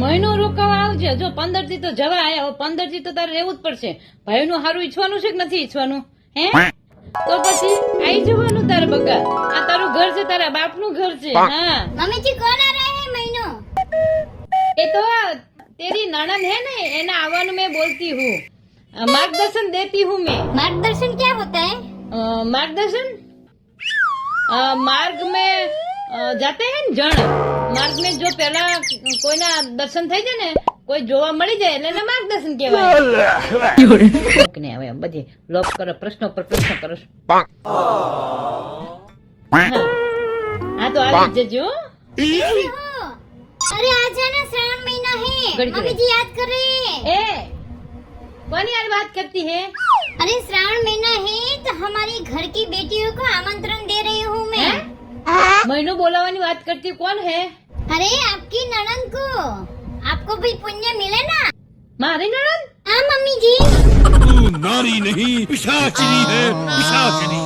મહિનો રોકાવા આવજે. જો 15 થી તો જવા આયા, હવે 15 થી તો તારે રહેવું જ પડશે. ભાઈ નું સારું ઈચ્છવાનું છે કે નથી ઈચ્છવાનું? હે તો પછી આઈ જવાનું તારે બગા. આ તારું ઘર છે, તારા બાપ નું ઘર છે. હા मम्मी जी कौन आ रहा है महीनों? એ તો તેરી નણંદ है ना, એના આવવાનું मैं बोलती हूँ, मार्गदर्शन देती हूँ मैं. मार्गदर्शन क्या होता है? मार्गदर्शन मार्ग में जाते हैं ને જણ. માર્ગ में જો પેલા કોઈના દર્શન થઈ જાય ને, કોઈ જોવા મળી જાય એટલે એને માર્ગદર્શન કહેવાય. ને હવે બધી લોક કરો, પ્રશ્નો પર પ્રશ્ન કરો. હા તો આવી જજો. कैसे हो? अरे आ जाना, श्रावण महीना है. गड़ी मम्मी जी याद कर रहे हैं. ए કોની યાર વાત કરતી है? अरे श्रावण महीना है तो हमारी घर की बेटियों को आमंत्रण दे रही हूँ मैं. મહિનો બોલાવાની વાત કરતી કોણ હે? अरे आपकी ननद को. आपको भी पुण्य मिले ना. મારી નણંદ? हाँ मम्मी जी. तू नारी नहीं पिशाचिनी है, पिशाचिनी.